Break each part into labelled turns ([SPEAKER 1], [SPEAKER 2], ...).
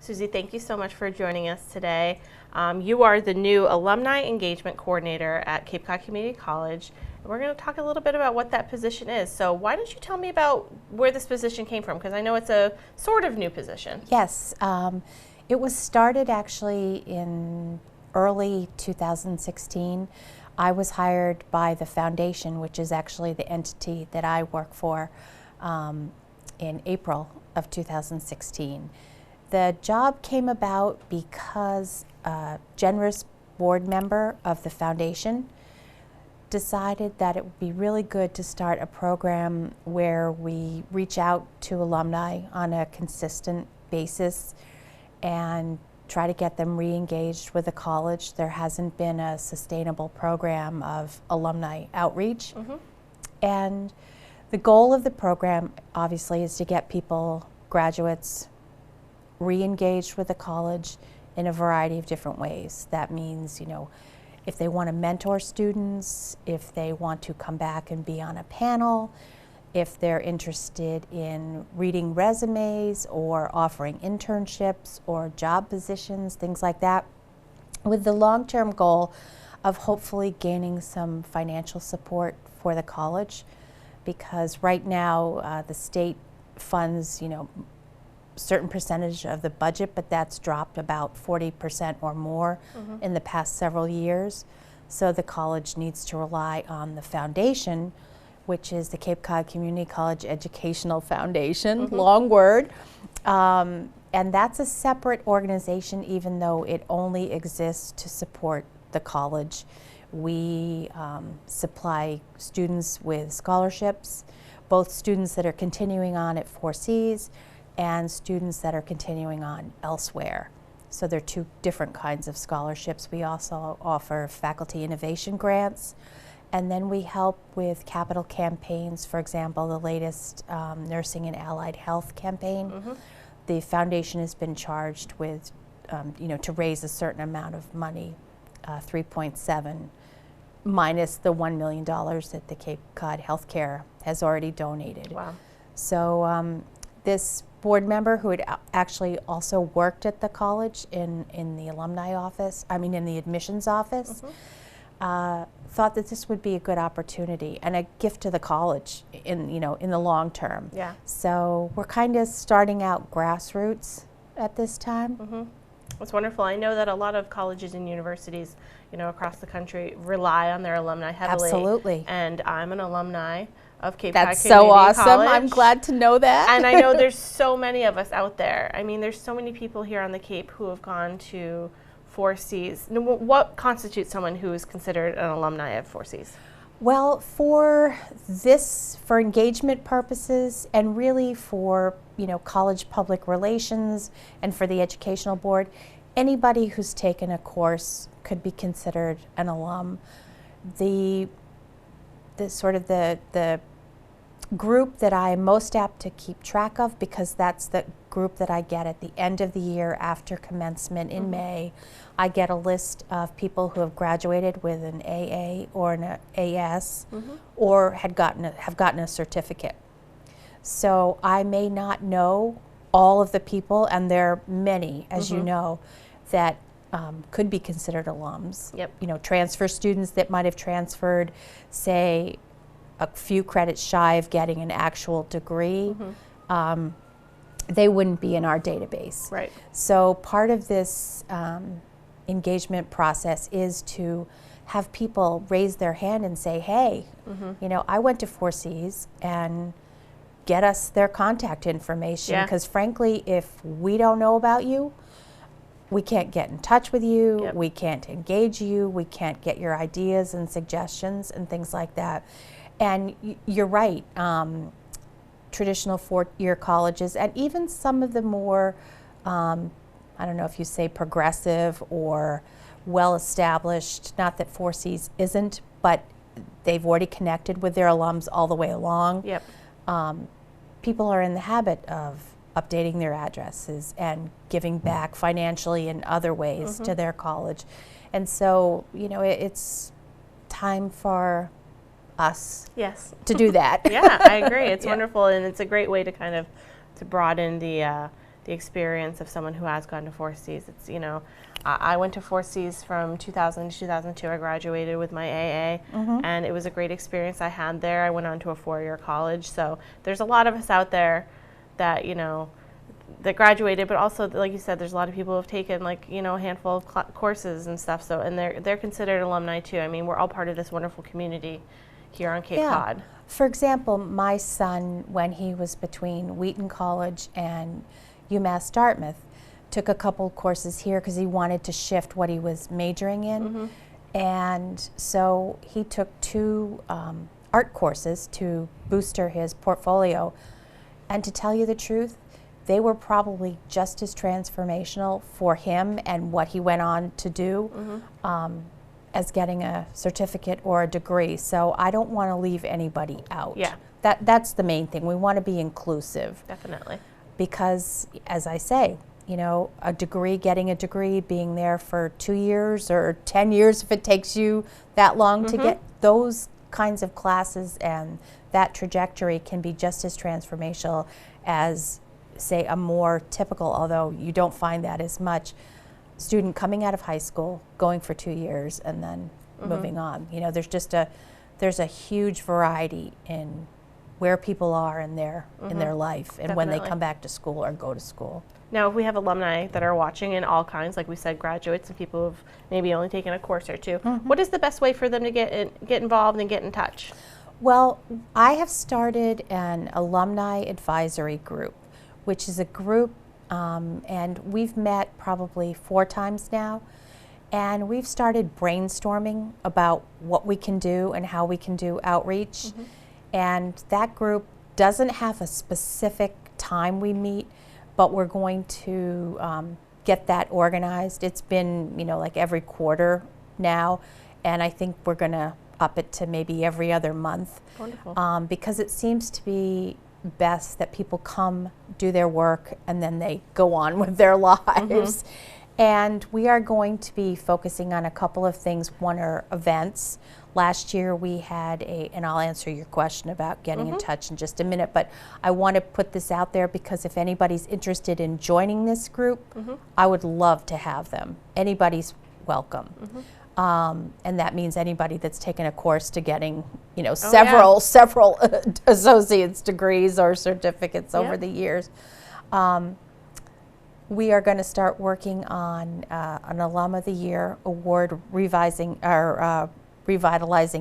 [SPEAKER 1] Susie, thank you so much for joining us today. You are the new Alumni Engagement Coordinator at Cape Cod Community College. And we're going to talk a little bit about what that position is. So why don't you tell me about where this position came from? Because I know it's a sort of new position.
[SPEAKER 2] Yes, it was started actually in early 2016. I was hired by the foundation, which is actually the entity that I work for, in April of 2016. The job came about because a generous board member of the foundation decided that it would be really good to start a program where we reach out to alumni on a consistent basis and try to get them re-engaged with the college. There hasn't been a sustainable program of alumni outreach. And the goal of the program obviously is to get people, graduates, re-engaged with the college in a variety of different ways. That means, if they want to mentor students, if they want to come back and be on a panel, if they're interested in reading resumes or offering internships or job positions, things like that, with the long-term goal of hopefully gaining some financial support for the college, because right now the state funds, certain percentage of the budget, but that's dropped about 40% or more in the past several years. So the college needs to rely on the foundation, which is the Cape Cod Community College Educational Foundation, long word. And that's a separate organization, even though it only exists to support the college. We supply students with scholarships, both students that are continuing on at 4Cs and students that are continuing on elsewhere. So there are two different kinds of scholarships. We also offer faculty innovation grants, and then we help with capital campaigns. For example, the latest Nursing and Allied Health campaign. The foundation has been charged with, to raise a certain amount of money, 3.7, minus the $1 million that the Cape Cod Healthcare has already donated.
[SPEAKER 1] Wow.
[SPEAKER 2] So this board member, who had actually also worked at the college in the alumni office, in the admissions office, thought that this would be a good opportunity and a gift to the college in the long term.
[SPEAKER 1] Yeah.
[SPEAKER 2] So we're kind of starting out grassroots at this time.
[SPEAKER 1] That's wonderful. I know that a lot of colleges and universities, across the country rely on their alumni heavily.
[SPEAKER 2] Absolutely.
[SPEAKER 1] And I'm an alumni of Cape Cod Community
[SPEAKER 2] That's so awesome.
[SPEAKER 1] College.
[SPEAKER 2] I'm glad to know that.
[SPEAKER 1] And I know there's so many of us out there. There's so many people here on the Cape who have gone to 4Cs. What constitutes someone who is considered an alumni of 4Cs?
[SPEAKER 2] Well, for engagement purposes, and really for college public relations and for the educational board, anybody who's taken a course could be considered an alum. The group that I am most apt to keep track of, because that's the group that I get at the end of the year after commencement in May. I get a list of people who have graduated with an AA or an AS or have gotten a certificate. So I may not know all of the people, and there are many, as you know, that could be considered alums.
[SPEAKER 1] Yep.
[SPEAKER 2] Transfer students that might have transferred, say, a few credits shy of getting an actual degree, they wouldn't be in our database.
[SPEAKER 1] Right.
[SPEAKER 2] So part of this engagement process is to have people raise their hand and say, hey, I went to 4Cs, and get us their contact information, because frankly, if we don't know about you, we can't get in touch with you, we can't engage you, we can't get your ideas and suggestions and things like that. And you're right, traditional four-year colleges, and even some of the more, I don't know if you say progressive or well-established, not that 4Cs isn't, but they've already connected with their alums all the way along.
[SPEAKER 1] Yep.
[SPEAKER 2] People are in the habit of updating their addresses and giving back financially in other ways to their college. And so, it's time for us to do that.
[SPEAKER 1] Yeah, I agree. It's wonderful, and it's a great way to kind of to broaden the the experience of someone who has gone to Four Cs. It's, you know, I went to Four Cs from 2000 to 2002. I graduated with my AA, and it was a great experience I had there. I went on to a 4-year college, so there's a lot of us out there that, you know, that graduated, but also, like you said, there's a lot of people who have taken, like, you know, a handful of courses and stuff. So, and they're considered alumni too. I mean, we're all part of this wonderful community here on Cape Cod.
[SPEAKER 2] For example, my son, when he was between Wheaton College and UMass Dartmouth, took a couple courses here because he wanted to shift what he was majoring in. And so he took 2 art courses to booster his portfolio. And to tell you the truth, they were probably just as transformational for him and what he went on to do as getting a certificate or a degree. So I don't want to leave anybody out.
[SPEAKER 1] Yeah.
[SPEAKER 2] That's the main thing. We want to be inclusive.
[SPEAKER 1] Definitely.
[SPEAKER 2] Because, as I say, you know, a degree, getting a degree, being there for 2 years or 10 years if it takes you that long to get those kinds of classes, and that trajectory can be just as transformational as, say, a more typical, although you don't find that as much, student coming out of high school, going for 2 years, and then moving on. You know, there's a huge variety in where people are in their life and when they come back to school or go to school.
[SPEAKER 1] Now, if we have alumni that are watching in all kinds, like we said, graduates and people who've maybe only taken a course or two, what is the best way for them to get involved and get in touch?
[SPEAKER 2] Well, I have started an alumni advisory group, which is a group, and we've met probably 4 times now, and we've started brainstorming about what we can do and how we can do outreach. And that group doesn't have a specific time we meet, but we're going to get that organized. It's been, you know, like every quarter now, and I think we're going to up it to maybe every other month.
[SPEAKER 1] Wonderful.
[SPEAKER 2] Because it seems to be best that people come, do their work, and then they go on with their lives. And we are going to be focusing on a couple of things. One are events. Last year we had and I'll answer your question about getting in touch in just a minute, but I want to put this out there because if anybody's interested in joining this group, I would love to have them. Anybody's welcome. And that means anybody that's taken a course to getting, you know, several associate's degrees or certificates over the years. We are going to start working on an Alum of the Year award, revitalizing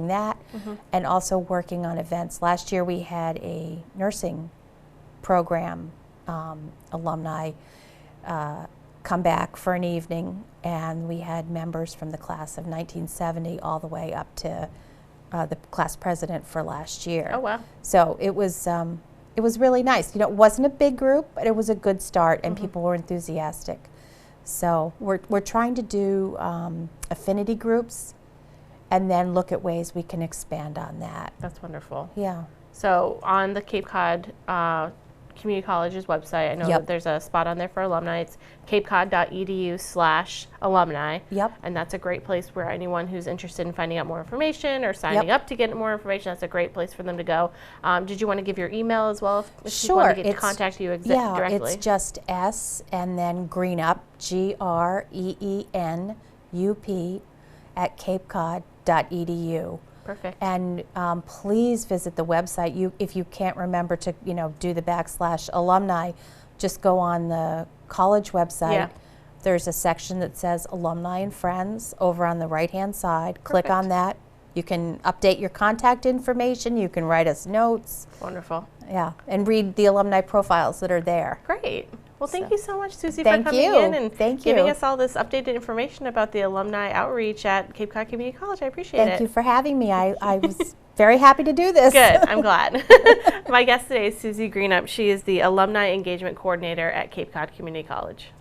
[SPEAKER 2] that, and also working on events. Last year we had a nursing program alumni come back for an evening, and we had members from the class of 1970 all the way up to the class president for last year.
[SPEAKER 1] Oh, wow.
[SPEAKER 2] So it was really nice. You know, it wasn't a big group, but it was a good start, and people were enthusiastic. So we're trying to do affinity groups, and then look at ways we can expand on that.
[SPEAKER 1] That's wonderful.
[SPEAKER 2] Yeah.
[SPEAKER 1] So on the Cape Cod Community College's website, I know that there's a spot on there for alumni. It's capecod.edu/alumni. And that's a great place where anyone who's interested in finding out more information or signing up to get more information, that's a great place for them to go. Did you want to give your email as well if people want to get to contact you directly?
[SPEAKER 2] It's just S and then Greenup, GREENUP @capecod.edu.
[SPEAKER 1] Perfect.
[SPEAKER 2] And please visit the website. If you can't remember to, you know, do the /alumni, just go on the college website. There's a section that says Alumni and Friends over on the right-hand side. Click on that. You can update your contact information. You can write us notes.
[SPEAKER 1] Wonderful.
[SPEAKER 2] Yeah, and read the alumni profiles that are there.
[SPEAKER 1] Great. Well, thank you so much, Susie, for coming in and giving us all this updated information about the alumni outreach at Cape Cod Community College. I appreciate it.
[SPEAKER 2] Thank you for having me. I was very happy to do this.
[SPEAKER 1] Good. I'm glad. My guest today is Susie Greenup. She is the Alumni Engagement Coordinator at Cape Cod Community College.